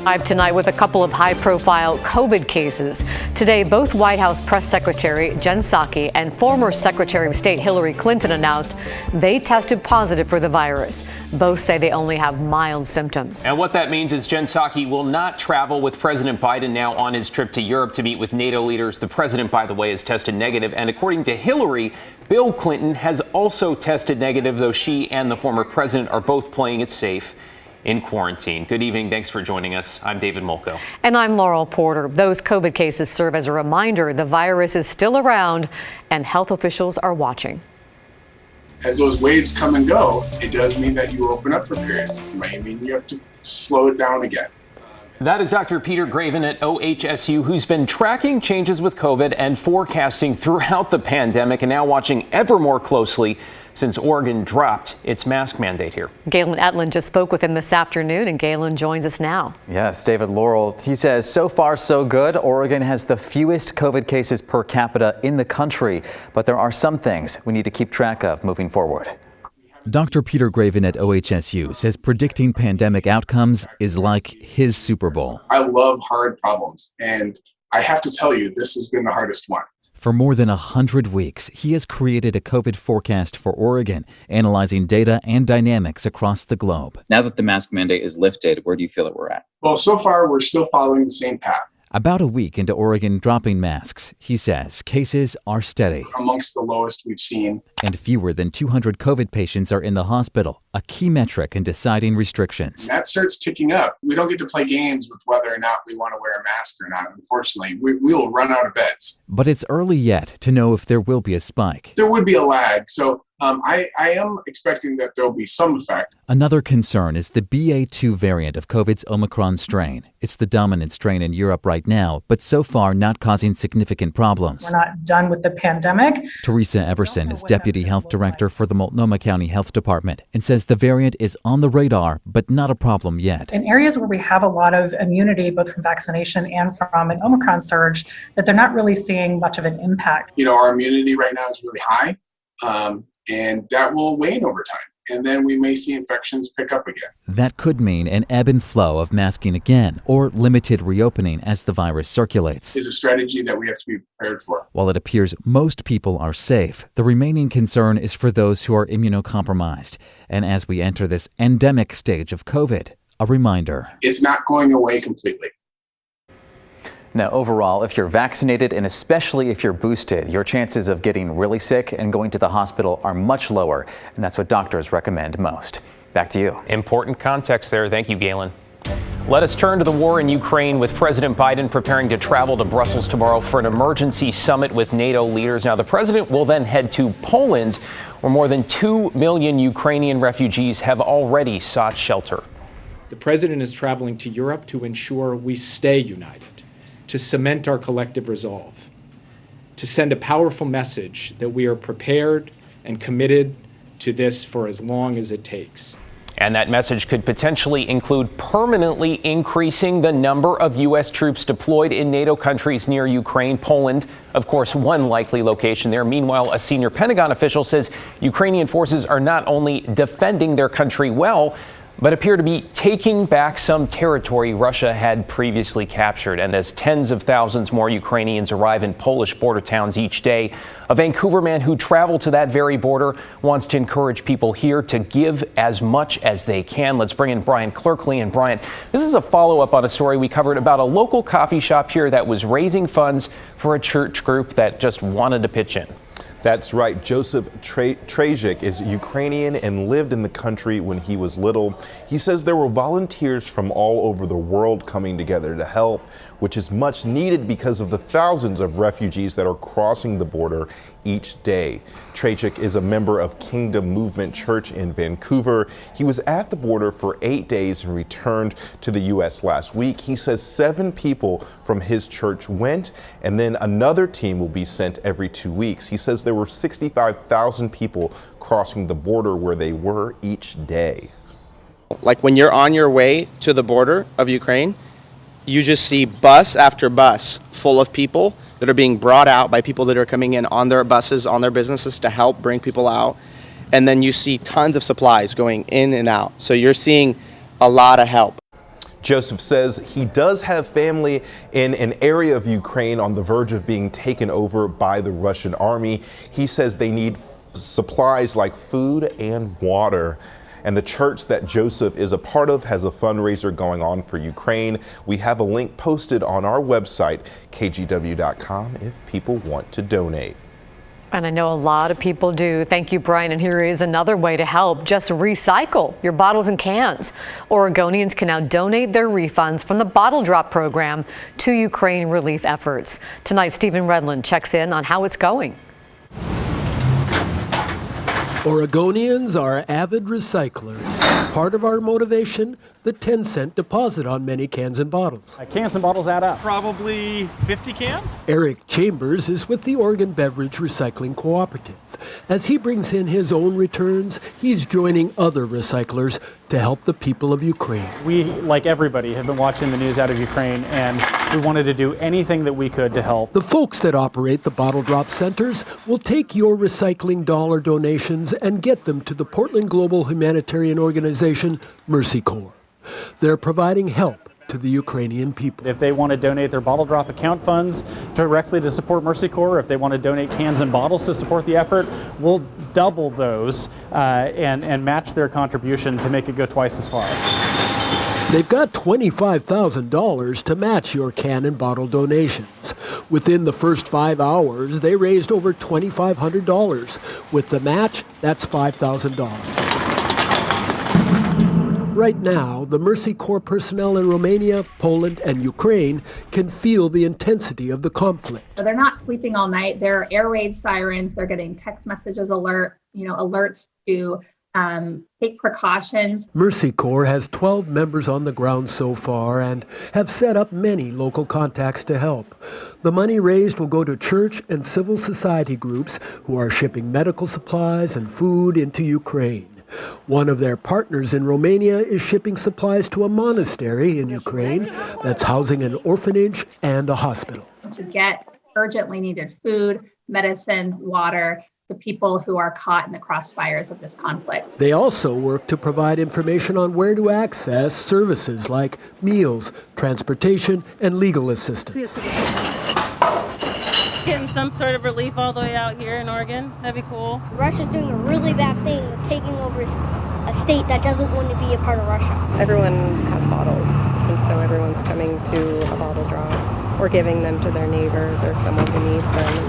Live tonight with a couple of high-profile COVID cases. Today, both White House Press Secretary Jen Psaki and former Secretary of State Hillary Clinton announced they tested positive for the virus. Both say they only have mild symptoms. And what that means is Jen Psaki will not travel with President Biden now on his trip to Europe to meet with NATO leaders. The president, by the way, has tested negative. And according to Hillary, Bill Clinton has also tested negative, though she and the former president are both playing it safe in quarantine. Good evening. Thanks for joining us. I'm David Molko. And I'm Laurel Porter. Those COVID cases serve as a reminder the virus is still around and health officials are watching. As those waves come and go, it does mean that you open up for periods. It might mean you have to slow it down again. That is Dr. Peter Graven at OHSU, who's been tracking changes with COVID and forecasting throughout the pandemic and now watching ever more closely since Oregon dropped its mask mandate here. Galen Etlin just spoke with him this afternoon, and Galen joins us now. Yes, David Laurel. He says so far so good. Oregon has the fewest COVID cases per capita in the country, but there are some things we need to keep track of moving forward. Dr. Peter Graven at OHSU says predicting pandemic outcomes is like his Super Bowl. I love hard problems, and I have to tell you, this has been the hardest one. For more than 100 weeks, he has created a COVID forecast for Oregon, analyzing data and dynamics across the globe. Now that the mask mandate is lifted, where do you feel that we're at? Well, so far, we're still following the same path. About a week into Oregon dropping masks, he says cases are steady. Amongst the lowest we've seen. And fewer than 200 COVID patients are in the hospital, a key metric in deciding restrictions. And that starts ticking up. We don't get to play games with whether or not we want to wear a mask or not. Unfortunately, we will run out of beds. But it's early yet to know if there will be a spike. There would be a lag, so I am expecting that there will be some effect. Another concern is the BA.2 variant of COVID's Omicron strain. It's the dominant strain in Europe right now, but so far not causing significant problems. We're not done with the pandemic. Teresa Everson is Deputy Health Director for the Multnomah County Health Department and says the variant is on the radar, but not a problem yet. In areas where we have a lot of immunity, both from vaccination and from an Omicron surge, that they're not really seeing much of an impact. You know, our immunity right now is really high. And that will wane over time. And then we may see infections pick up again. That could mean an ebb and flow of masking again or limited reopening as the virus circulates. Is a strategy that we have to be prepared for. While it appears most people are safe, the remaining concern is for those who are immunocompromised. And as we enter this endemic stage of COVID, a reminder. It's not going away completely. Now, overall, if you're vaccinated and especially if you're boosted, your chances of getting really sick and going to the hospital are much lower. And that's what doctors recommend most. Back to you. Important context there. Thank you, Galen. Let us turn to the war in Ukraine with President Biden preparing to travel to Brussels tomorrow for an emergency summit with NATO leaders. Now, the president will then head to Poland, where more than 2 million Ukrainian refugees have already sought shelter. The president is traveling to Europe to ensure we stay united, to cement our collective resolve, to send a powerful message that we are prepared and committed to this for as long as it takes. And that message could potentially include permanently increasing the number of U.S. troops deployed in NATO countries near Ukraine. Poland, of course, one likely location there. Meanwhile, a senior Pentagon official says Ukrainian forces are not only defending their country well, but appear to be taking back some territory Russia had previously captured. And as tens of thousands more Ukrainians arrive in Polish border towns each day, a Vancouver man who traveled to that very border wants to encourage people here to give as much as they can. Let's bring in Brian Clerkley. And Brian, this is a follow-up on a story we covered about a local coffee shop here that was raising funds for a church group that just wanted to pitch in. That's right. Joseph Trajik is Ukrainian and lived in the country when he was little. He says there were volunteers from all over the world coming together to help, which is much needed because of the thousands of refugees that are crossing the border each day. Trajik is a member of Kingdom Movement Church in Vancouver. He was at the border for 8 days and returned to the U.S. last week. He says 7 people from his church went, and then another team will be sent every 2 weeks. He says there were 65,000 people crossing the border where they were each day. Like when you're on your way to the border of Ukraine, you just see bus after bus full of people that are being brought out by people that are coming in on their buses, on their businesses to help bring people out. And then you see tons of supplies going in and out. So you're seeing a lot of help. Joseph says he does have family in an area of Ukraine on the verge of being taken over by the Russian army. He says they need supplies like food and water. And the church that Joseph is a part of has a fundraiser going on for Ukraine. We have a link posted on our website, kgw.com, if people want to donate. And I know a lot of people do. Thank you, Brian. And here is another way to help. Just recycle your bottles and cans. Oregonians can now donate their refunds from the Bottle Drop program to Ukraine relief efforts. Tonight, Stephen Redlin checks in on how it's going. Oregonians are avid recyclers. Part of our motivation, the 10-cent deposit on many cans and bottles. Cans and bottles add up. Probably 50 cans? Eric Chambers is with the Oregon Beverage Recycling Cooperative. As he brings in his own returns, he's joining other recyclers to help the people of Ukraine. We, like everybody, have been watching the news out of Ukraine, and we wanted to do anything that we could to help. The folks that operate the Bottle Drop Centers will take your recycling dollar donations and get them to the Portland Global Humanitarian Organization, Mercy Corps. They're providing help to the Ukrainian people. If they want to donate their Bottle Drop account funds directly to support Mercy Corps, if they want to donate cans and bottles to support the effort, we'll double those and match their contribution to make it go twice as far. They've got $25,000 to match your can and bottle donations. Within the first 5 hours, they raised over $2,500. With the match, that's $5,000. Right now, the Mercy Corps personnel in Romania, Poland, and Ukraine can feel the intensity of the conflict. So they're not sleeping all night. There are air raid sirens. They're getting text messages alerts to take precautions. Mercy Corps has 12 members on the ground so far and have set up many local contacts to help. The money raised will go to church and civil society groups who are shipping medical supplies and food into Ukraine. One of their partners in Romania is shipping supplies to a monastery in Ukraine that's housing an orphanage and a hospital. To get urgently needed food, medicine, water to people who are caught in the crossfires of this conflict. They also work to provide information on where to access services like meals, transportation, and legal assistance. Getting some sort of relief all the way out here in Oregon. That'd be cool. Russia's doing a really bad thing of taking over a state that doesn't want to be a part of Russia. Everyone has bottles, and so everyone's coming to a bottle drop or giving them to their neighbors or someone who needs them.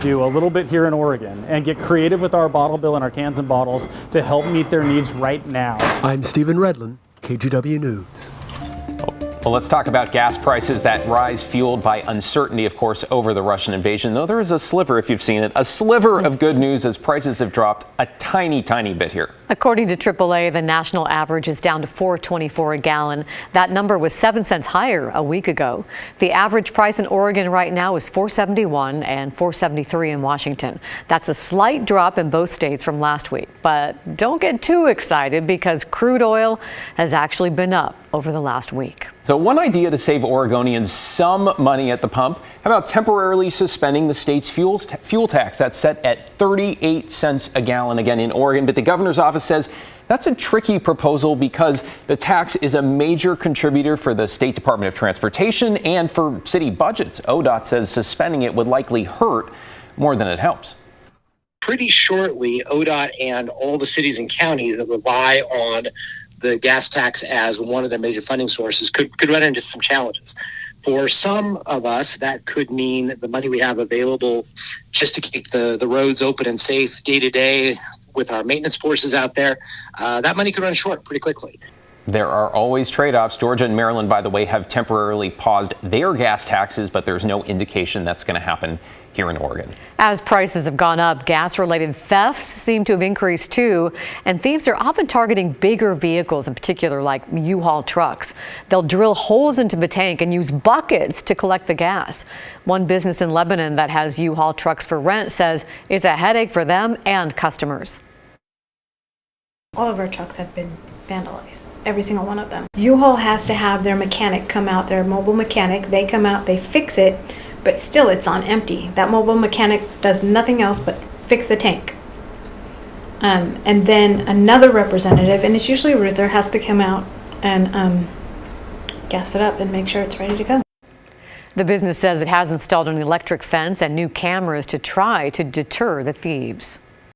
Do a little bit here in Oregon and get creative with our bottle bill and our cans and bottles to help meet their needs right now. I'm Stephen Redlin, KGW News. Well, let's talk about gas prices that rise fueled by uncertainty, of course, over the Russian invasion. Though there is a sliver, if you've seen it, a sliver of good news as prices have dropped a tiny, tiny bit here. According to AAA, the national average is down to $4.24 a gallon. That number was 7 cents higher a week ago. The average price in Oregon right now is $4.71 and $4.73 in Washington. That's a slight drop in both states from last week. But don't get too excited because crude oil has actually been up over the last week. So one idea to save Oregonians some money at the pump, how about temporarily suspending the state's fuel tax that's set at 38 cents a gallon again in Oregon. But the governor's office says that's a tricky proposal because the tax is a major contributor for the State Department of Transportation and for city budgets. ODOT says suspending it would likely hurt more than it helps. Pretty shortly, ODOT and all the cities and counties that rely on the gas tax as one of their major funding sources could run into some challenges. For some of us, that could mean the money we have available just to keep the roads open and safe day to day with our maintenance forces out there, that money could run short pretty quickly. There are always trade-offs. Georgia and Maryland, by the way, have temporarily paused their gas taxes, but there's no indication that's going to happen here in Oregon. As prices have gone up, gas-related thefts seem to have increased too, and thieves are often targeting bigger vehicles, in particular like U-Haul trucks. They'll drill holes into the tank and use buckets to collect the gas. One business in Lebanon that has U-Haul trucks for rent says it's a headache for them and customers. All of our trucks have been vandalized. Every single one of them. U-Haul has to have their mechanic come out, their mobile mechanic. They come out, they fix it, but still it's on empty. That mobile mechanic does nothing else but fix the tank. And then another representative, and it's usually Ruther, has to come out and gas it up and make sure it's ready to go. The business says it has installed an electric fence and new cameras to try to deter the thieves.